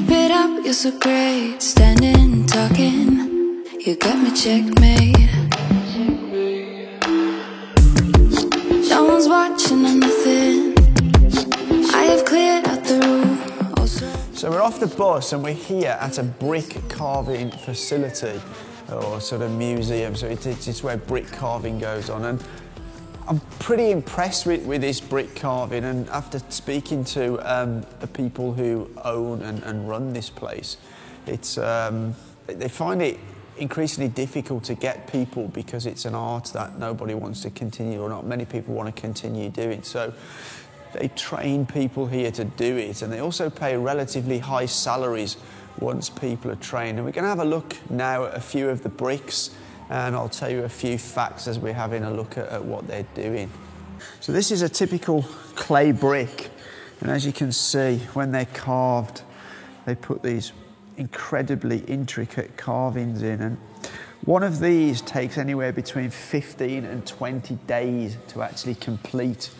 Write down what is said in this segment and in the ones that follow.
Keep it up, you're so great. Standing, talking, you got me checkmate. No one's watching or nothing. I have cleared out the room. Also, so we're off the bus and we're here at a brick carving facility or sort of museum. So it's where brick carving goes on. And I'm pretty impressed with this brick carving, and after speaking to the people who own and run this place, it's they find it increasingly difficult to get people because it's an art that nobody wants to continue, or not many people want to continue doing. So they train people here to do it, and they also pay relatively high salaries once people are trained. And we're going to have a look now at a few of the bricks, and I'll tell you a few facts as we're having a look at what they're doing. So this is a typical clay brick, and as you can see, when they're carved, they put these incredibly intricate carvings in, and one of these takes anywhere between 15 and 20 days to actually complete,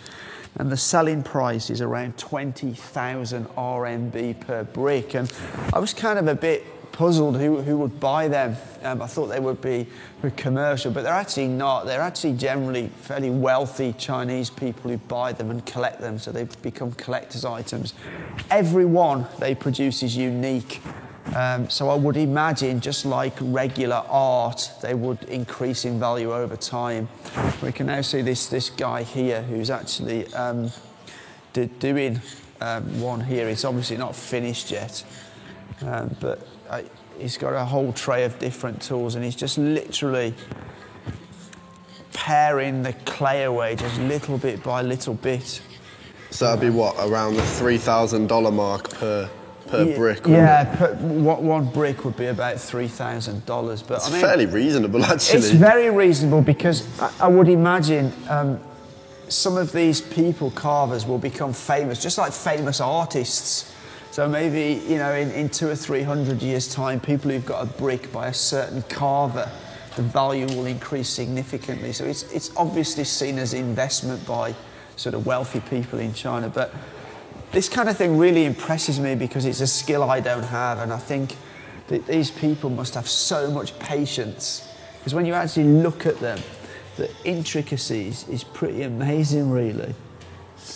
and the selling price is around 20,000 RMB per brick. And I was kind of a bit puzzled who would buy them. I thought they would be commercial, but they're actually not. They're actually generally fairly wealthy Chinese people who buy them and collect them, so they've become collector's items. Every one they produce is unique. So I would imagine, just like regular art, they would increase in value over time. We can now see this guy here who's actually doing one here. It's obviously not finished yet, but he's got a whole tray of different tools, and he's just literally paring the clay away just little bit by little bit. So that'd be what, around the $3,000 mark per brick? Yeah, one brick would be about $3,000. But it's fairly reasonable, actually. It's very reasonable, because I would imagine some of these people, carvers, will become famous, just like famous artists. So maybe, you know, in 200 or 300 years' time, people who've got a brick by a certain carver, the value will increase significantly. So it's obviously seen as investment by sort of wealthy people in China. But this kind of thing really impresses me because it's a skill I don't have, and I think that these people must have so much patience, because when you actually look at them, the intricacies is pretty amazing, really.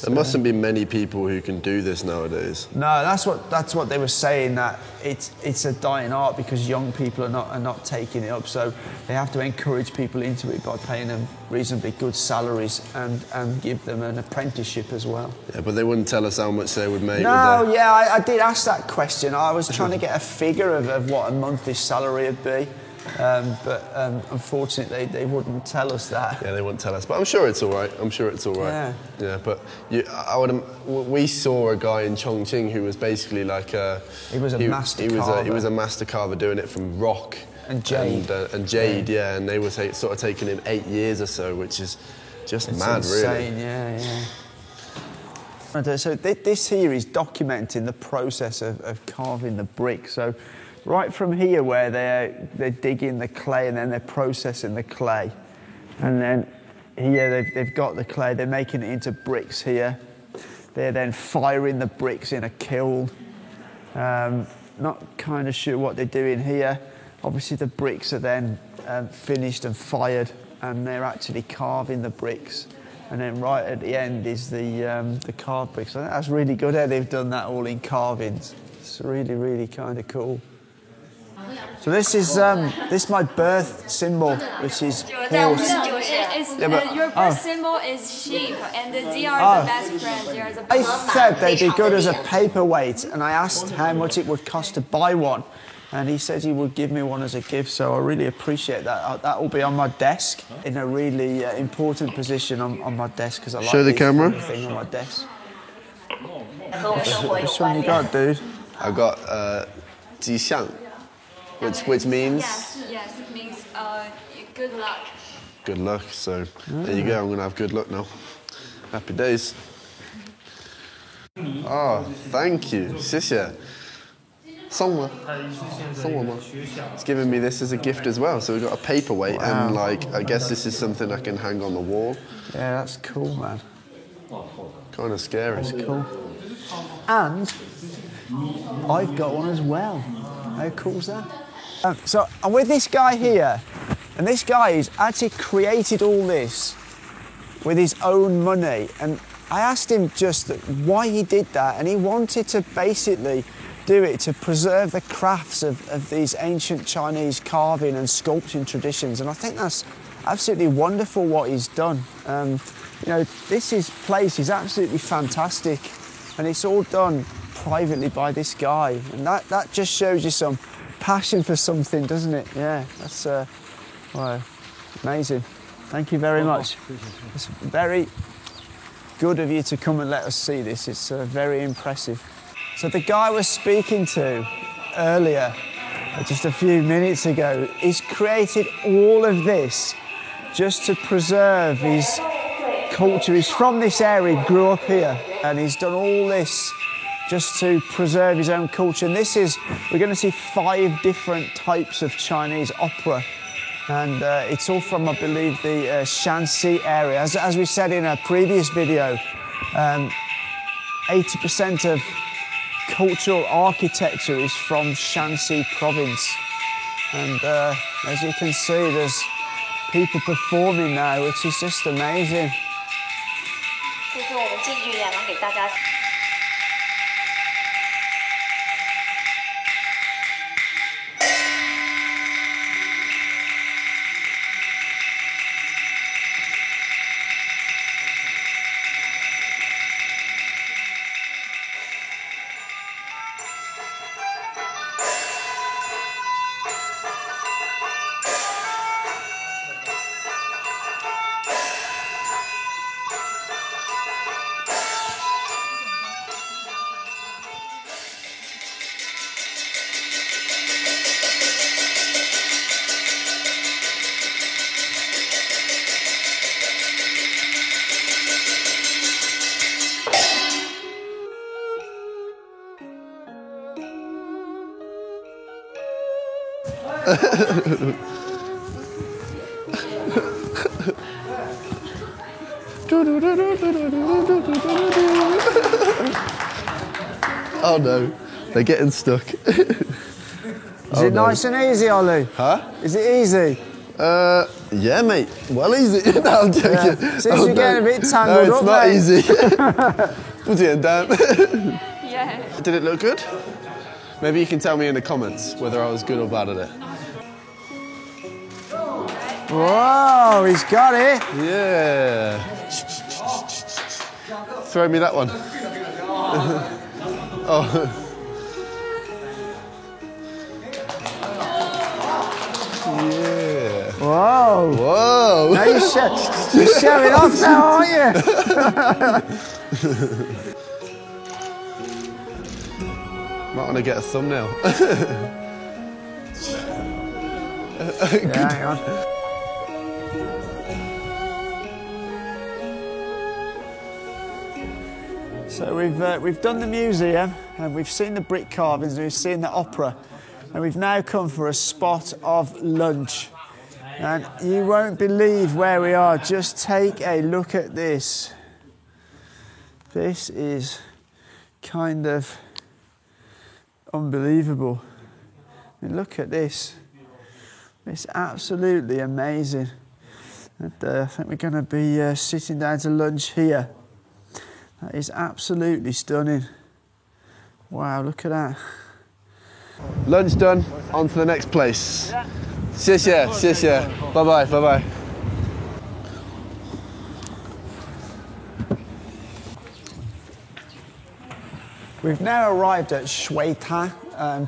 There mustn't be many people who can do this nowadays. No, that's what they were saying, that it's a dying art because young people are not taking it up. So they have to encourage people into it by paying them reasonably good salaries and give them an apprenticeship as well. Yeah, but they wouldn't tell us how much they would make. No, would they? yeah, I did ask that question. I was trying to get a figure of what a monthly salary would be. But unfortunately, they wouldn't tell us that. Yeah, they wouldn't tell us. But I'm sure it's all right. Yeah, but we saw a guy in Chongqing who was basically like he was a master carver. He was a master carver doing it from rock and jade. And jade, yeah. And they were sort of taking him 8 years or so, which is just it's mad, insane, really. Yeah. So this here is documenting the process of carving the brick. So right from here, where they're digging the clay and then they're processing the clay, and then here they've got the clay, they're making it into bricks here. They're then firing the bricks in a kiln. Not kind of sure what they're doing here. Obviously the bricks are then finished and fired, and they're actually carving the bricks. And then right at the end is the carved bricks. I think that's really good how they've done that all in carvings. It's really, really kind of cool. So this is my birth symbol, which is horse. Your birth symbol is sheep, and they are the best friends. They are the I said they'd be good as a paperweight, and I asked how much it would cost to buy one, and he said he would give me one as a gift, so I really appreciate that. That will be on my desk in a really important position on my desk, because I like show the camera thing on my desk. Which one you got, dude? I've got Jixiang. Which means? Yes, it means good luck. Good luck, so there you go, I'm going to have good luck now. Happy days. Oh, thank you, 谢谢. 送我吗? It's given me this as a gift as well, so we've got a paperweight, and I guess this is something I can hang on the wall. Yeah, that's cool, man. Kind of scary. That's cool. And I've got one as well. How cool is that? So I'm with this guy here, and this guy has actually created all this with his own money. And I asked him just why he did that, and he wanted to basically do it to preserve the crafts of these ancient Chinese carving and sculpting traditions. And I think that's absolutely wonderful what he's done. You know, place is absolutely fantastic, and it's all done privately by this guy, and that just shows you some passion for something, doesn't it? Yeah, that's wow, amazing. Thank you very much. It's very good of you to come and let us see this. It's very impressive. So the guy I was speaking to earlier, just a few minutes ago, he's created all of this just to preserve his culture. He's from this area, he grew up here, and he's done all this just to preserve his own culture. And we're going to see 5 different types of Chinese opera. And it's all from, I believe, the Shanxi area. As we said in a previous video, 80% of cultural architecture is from Shanxi province. And as you can see, there's people performing now, which is just amazing. 这是我们近距离能给大家。 Oh no, they're getting stuck. Is it nice and easy, Ollie? Huh? Is it easy? Yeah, mate. Well, easy. No, I'm joking. Yeah. Seems you're getting a bit tangled up. No, it's mate. not easy. Put it down. Yeah. Did it look good? Maybe you can tell me in the comments whether I was good or bad at it. Whoa, he's got it. Yeah. Throw me that one. Oh. Yeah. Whoa. Whoa. Now you're showing off now, aren't you? Might want to get a thumbnail. Yeah, hang on. So we've done the museum, and we've seen the brick carvings, and we've seen the opera, and we've now come for a spot of lunch. And you won't believe where we are. Just take a look at this. This is kind of unbelievable. I mean, look at this. It's absolutely amazing. And I think we're going to be sitting down to lunch here. That is absolutely stunning. Wow, look at that. Lunch done, on to the next place. 谢谢, 谢谢. Bye-bye, bye-bye. We've now arrived at Shuitan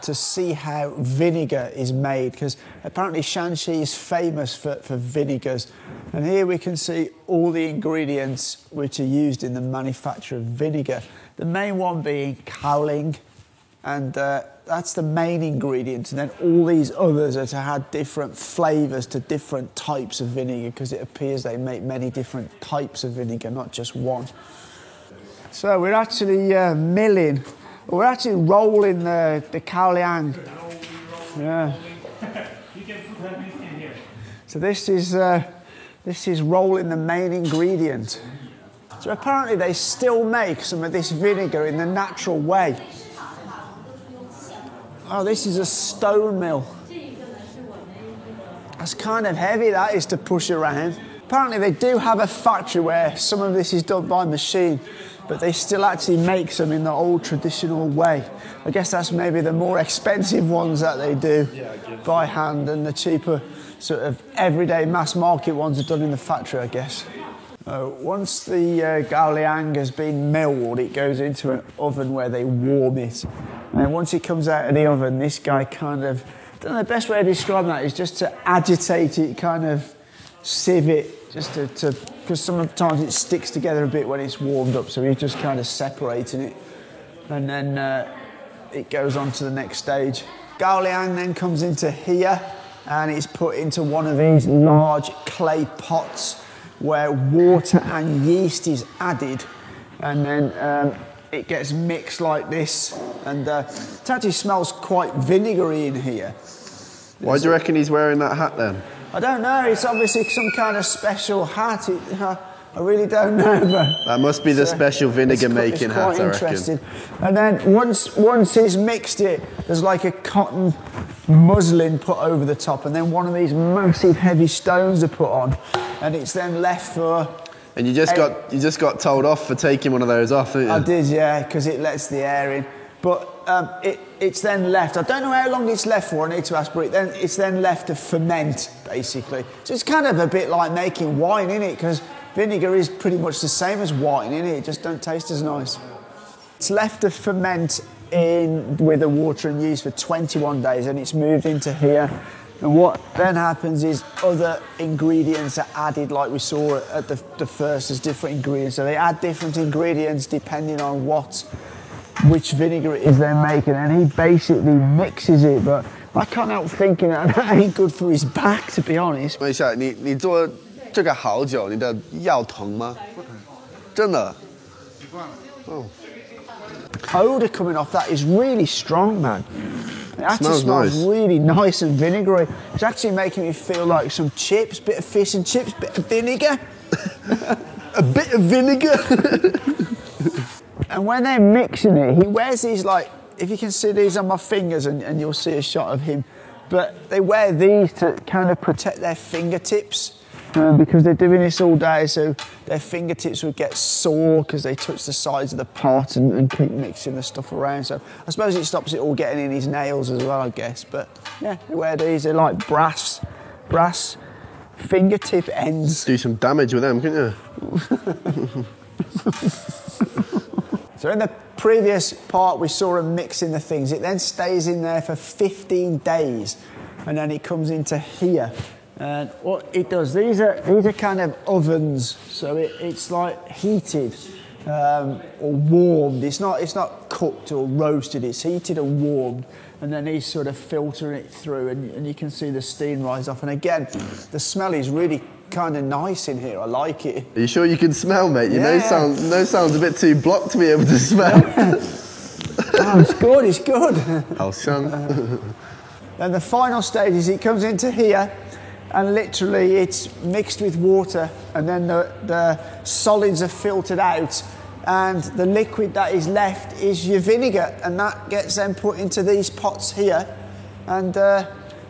to see how vinegar is made, because apparently Shanxi is famous for vinegars. And here we can see all the ingredients which are used in the manufacture of vinegar. The main one being kaoling, and that's the main ingredient. And then all these others are to add different flavours to different types of vinegar, because it appears they make many different types of vinegar, not just one. So we're actually milling, we're actually rolling the kaoliang. Yeah. So this is rolling the main ingredient. So apparently they still make some of this vinegar in the natural way. Oh, this is a stone mill. That's kind of heavy, that is, to push around. Apparently they do have a factory where some of this is done by machine, but they still actually make some in the old traditional way. I guess that's maybe the more expensive ones that they do by hand, and the cheaper sort of everyday mass market ones are done in the factory, I guess. Once the gaoliang has been milled, it goes into an oven where they warm it. And once it comes out of the oven, this guy kind of, I don't know, the best way to describe that is just to agitate it, kind of sieve it, just to because sometimes it sticks together a bit when it's warmed up, so he's just kind of separating it. And then it goes on to the next stage. Gaoliang then comes into here, and it's put into one of these large clay pots where water and yeast is added, and then it gets mixed like this, and it actually smells quite vinegary in here. Why do you reckon he's wearing that hat then? I don't know, it's obviously some kind of special hat. I really don't know. But that must be the special vinegar making hat, I reckon. And then once he's mixed it, there's like a cotton muslin put over the top, and then one of these massive heavy stones are put on, and it's then left for... And you just got told off for taking one of those off, didn't you? I did, yeah, because it lets the air in. But it's then left. I don't know how long it's left for. I need to ask, but it's then left to ferment, basically. So it's kind of a bit like making wine, isn't it? Because vinegar is pretty much the same as wine, isn't it? It just don't taste as nice. It's left to ferment with the water and yeast for 21 days, and it's moved into here. And what then happens is other ingredients are added, like we saw at the first, as different ingredients. So they add different ingredients depending on which vinegar it is they're making, and he basically mixes it. But I can't help thinking that ain't good for his back, to be honest. 问一下，你做这个好久，你的腰疼吗？真的。哦。Odour coming off that is really strong, man. It actually smells nice. Really nice and vinegary. It's actually making me feel like some chips, bit of fish and chips, bit of vinegar. A bit of vinegar. And when they're mixing it, he wears these, like, if you can see these on my fingers, and you'll see a shot of him, but they wear these to kind of protect their fingertips. Because they're doing this all day, so their fingertips would get sore because they touch the sides of the pot and keep mixing the stuff around. So I suppose it stops it all getting in his nails as well, I guess. But yeah, they wear these. They're like brass fingertip ends. Do some damage with them, couldn't you? So in the previous part, we saw him mixing the things. It then stays in there for 15 days, and then it comes into here. And what it does, these are kind of ovens, so it's like heated or warmed. It's not cooked or roasted. It's heated and warmed, and then he's sort of filtering it through, and you can see the steam rise off. And again, the smell is really kind of nice in here. I like it. Are you sure you can smell, mate? Your nose sounds a bit too blocked to be able to smell. Oh, it's good. It's good. And the final stage is it comes into here. And literally it's mixed with water, and then the solids are filtered out, and the liquid that is left is your vinegar, and that gets then put into these pots here, and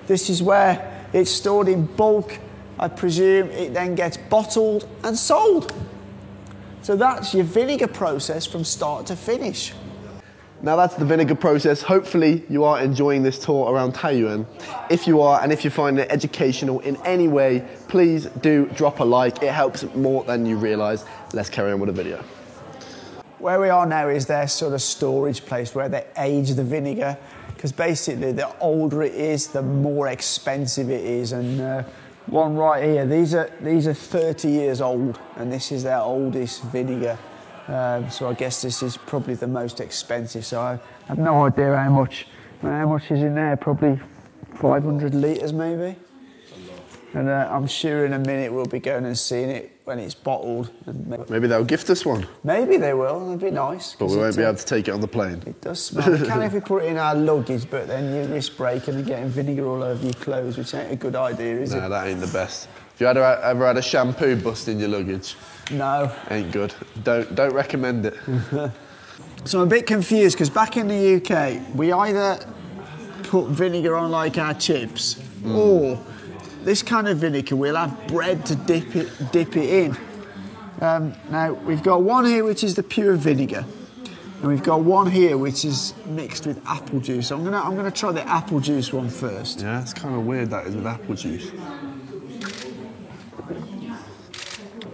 this is where it's stored in bulk. I presume it then gets bottled and sold. So that's your vinegar process from start to finish. Now that's the vinegar process. Hopefully you are enjoying this tour around Taiyuan. If you are, and if you find it educational in any way, please do drop a like. It helps more than you realise. Let's carry on with the video. Where we are now is their sort of storage place where they age the vinegar, because basically the older it is, the more expensive it is. And one right here, these are 30 years old, and this is their oldest vinegar. So I guess this is probably the most expensive. So I have no idea how much is in there. Probably 500 litres maybe. And I'm sure in a minute we'll be going and seeing it when it's bottled. And maybe they'll gift us one. Maybe they will. It'd be nice. But we won't be able to take it on the plane. It does smell. We can if we put it in our luggage, but then you risk breaking and getting vinegar all over your clothes, which ain't a good idea, is it? No, that ain't the best. Have you ever had a shampoo bust in your luggage? No. Ain't good. Don't recommend it. So I'm a bit confused, because back in the UK, we either put vinegar on like our chips, or this kind of vinegar, we'll have bread to dip it in. Now, we've got one here which is the pure vinegar, and we've got one here which is mixed with apple juice. So I'm gonna try the apple juice one first. Yeah, it's kind of weird that is with apple juice.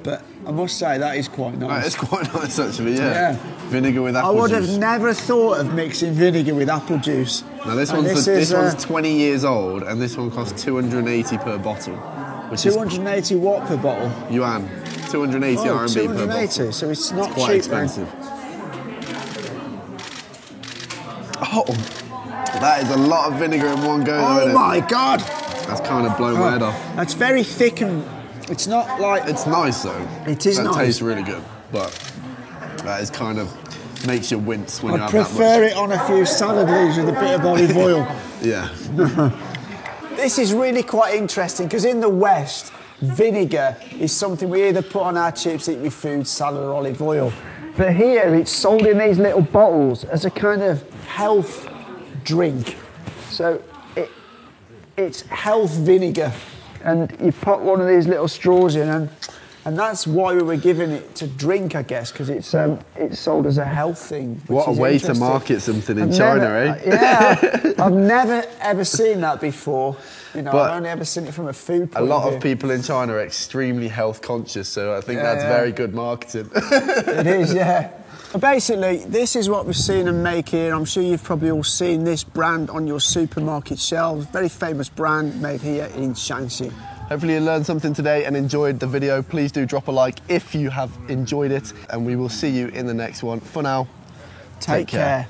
But I must say that is quite nice. That is quite nice actually, yeah. Vinegar with apple juice. I would juice. have never thought of mixing vinegar with apple juice. Now this one's 20 years old, and this one costs 280 per bottle. Which 280 what per bottle? Yuan. 280 RMB 280, per bottle. so it's not quite cheap, expensive. Oh, that is a lot of vinegar in one go. Oh my God! That's kind of blown my head off. That's very thick and it's not like... It's nice though. It is nice. That tastes really good, but that is kind of makes you wince when you have that much. I prefer it on a few salad leaves with a bit of olive oil. Yeah. This is really quite interesting because in the West, vinegar is something we either put on our chips, eat with food, salad or olive oil. But here it's sold in these little bottles as a kind of health drink. So it's health vinegar. And you put one of these little straws in and that's why we were giving it to drink, I guess, because it's sold as a health thing. What a way to market something in China, eh? Yeah, I've never ever seen that before. You know, But I've only ever seen it from a food point A lot of of view. people in China are extremely health conscious, so I think that's very good marketing. It is, yeah. Basically, this is what we've seen them make here. I'm sure you've probably all seen this brand on your supermarket shelves. Very famous brand made here in Shanxi. Hopefully you learned something today and enjoyed the video. Please do drop a like if you have enjoyed it, and we will see you in the next one. For now, Take care.